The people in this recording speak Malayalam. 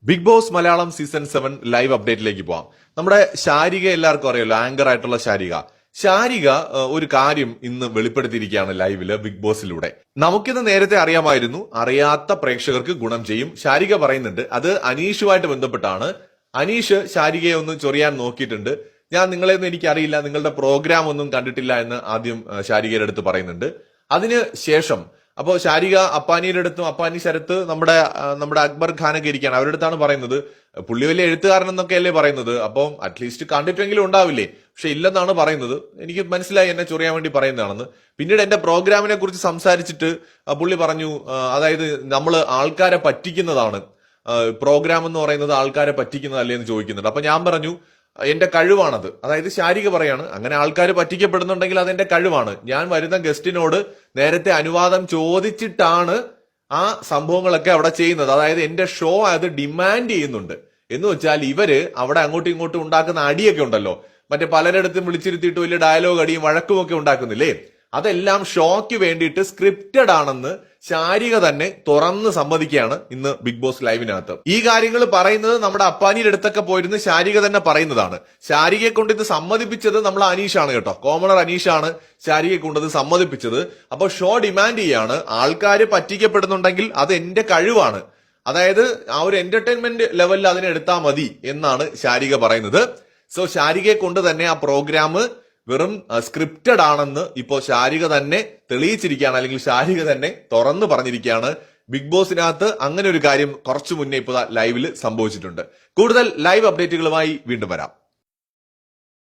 Big boss Malayalam season 7 live അപ്ഡേറ്റിലേക്ക് പോവാം. നമ്മുടെ ശാരിക എല്ലാവർക്കും അറിയാലോ, ആങ്കർ ആയിട്ടുള്ള ശാരിക ഒരു കാര്യം ഇന്ന് വെളിപ്പെടുത്തിയിരിക്കുകയാണ് ലൈവില് ബിഗ് ബോസിലൂടെ. നമുക്കിത് നേരത്തെ അറിയാമായിരുന്നു, അറിയാത്ത പ്രേക്ഷകർക്ക് ഗുണം ചെയ്യും. ശാരിക പറയുന്നുണ്ട് അത് അനീഷുമായിട്ട് ബന്ധപ്പെട്ടാണ്. അനീഷ് ശാരികയെ ഒന്ന് ചൊറിയാൻ നോക്കിയിട്ടുണ്ട്. ഞാൻ നിങ്ങളെയൊന്നും എനിക്കറിയില്ല, നിങ്ങളുടെ പ്രോഗ്രാം ഒന്നും കണ്ടിട്ടില്ല എന്ന് ആദ്യം ശാരികയുടെ അടുത്ത് പറയുന്നുണ്ട്. അതിന് ശേഷം അപ്പോ ശാരിക അപ്പാനിയുടെ അടുത്തും, അപ്പാനി ശരത്ത് നമ്മുടെ അക്ബർ ഖാനൊക്കെ ഇരിക്കുകയാണ്. അവരുടെ അടുത്താണ് പറയുന്നത് പുള്ളി വലിയ എഴുത്തുകാരൻ എന്നൊക്കെ അല്ലേ പറയുന്നത്, അപ്പം അറ്റ്ലീസ്റ്റ് കണ്ടിട്ടെങ്കിലും ഉണ്ടാവില്ലേ, പക്ഷെ ഇല്ലെന്നാണ് പറയുന്നത്. എനിക്ക് മനസ്സിലായി എന്നെ ചൊറിയാൻ വേണ്ടി പറയുന്നതാണെന്ന്. പിന്നീട് എന്റെ പ്രോഗ്രാമിനെ കുറിച്ച് സംസാരിച്ചിട്ട് പുള്ളി പറഞ്ഞു, അതായത് നമ്മൾ ആൾക്കാരെ പറ്റിക്കുന്നതാണ് പ്രോഗ്രാം എന്ന് പറയുന്നത്, ആൾക്കാരെ പറ്റിക്കുന്നതല്ലേ എന്ന് ചോദിക്കുന്നുണ്ട്. അപ്പൊ ഞാൻ പറഞ്ഞു എന്റെ കഴിവാണത്. അതായത് ശാരിക പറയാണ് അങ്ങനെ ആൾക്കാർ പറ്റിക്കപ്പെടുന്നുണ്ടെങ്കിൽ അതെന്റെ കഴിവാണ്. ഞാൻ വരുന്ന ഗസ്റ്റിനോട് നേരത്തെ അനുവാദം ചോദിച്ചിട്ടാണ് ആ സംഭവങ്ങളൊക്കെ അവിടെ ചെയ്യുന്നത്. അതായത് എന്റെ ഷോ അത് ഡിമാൻഡ് ചെയ്യുന്നുണ്ട് എന്ന് വെച്ചാൽ ഇവര് അവിടെ അങ്ങോട്ടും ഇങ്ങോട്ടും ഉണ്ടാക്കുന്ന അടിയൊക്കെ ഉണ്ടല്ലോ, മറ്റേ പലരിടത്തും വിളിച്ചിരുത്തിയിട്ട് വലിയ ഡയലോഗ് അടിയും വഴക്കും ഒക്കെ ഉണ്ടാക്കുന്നില്ലേ, അതെല്ലാം ഷോയ്ക്ക് വേണ്ടിയിട്ട് സ്ക്രിപ്റ്റഡ് ആണെന്ന് ശാരിക തന്നെ തുറന്ന് സമ്മതിക്കുകയാണ് ഇന്ന് ബിഗ് ബോസ് ലൈവിനകത്ത്. ഈ കാര്യങ്ങൾ പറയുന്നത് നമ്മുടെ അപ്പാനിയുടെ അടുത്തൊക്കെ പോയിരുന്ന് ശാരിക തന്നെ പറയുന്നതാണ്. ശാരികയെ കൊണ്ട് ഇത് സമ്മതിപ്പിച്ചത് നമ്മൾ അനീഷാണ് കേട്ടോ, കോമണർ അനീഷാണ് ശാരികയെ കൊണ്ടത് സമ്മതിപ്പിച്ചത്. അപ്പൊ ഷോ ഡിമാൻഡ് ചെയ്യാണ്, ആൾക്കാർ പറ്റിക്കപ്പെടുന്നുണ്ടെങ്കിൽ അത് എന്റെ കഴിവാണ്, അതായത് ആ ഒരു എന്റർടൈൻമെന്റ് ലെവലിൽ അതിനെ എടുത്താൽ മതി എന്നാണ് ശാരിക പറയുന്നത്. സോ ശാരികയെ കൊണ്ട് തന്നെ ആ പ്രോഗ്രാം വെറും സ്ക്രിപ്റ്റഡ് ആണെന്ന് ഇപ്പോ ശാരിക തന്നെ തെളിയിച്ചിരിക്കുകയാണ്, അല്ലെങ്കിൽ ശാരിക തന്നെ തുറന്നു പറഞ്ഞിരിക്കുകയാണ്. ബിഗ് ബോസിനകത്ത് അങ്ങനെ ഒരു കാര്യം കുറച്ചു മുന്നേ ഇപ്പോൾ ലൈവിൽ സംഭവിച്ചിട്ടുണ്ട്. കൂടുതൽ ലൈവ് അപ്ഡേറ്റുകളുമായി വീണ്ടും വരാം.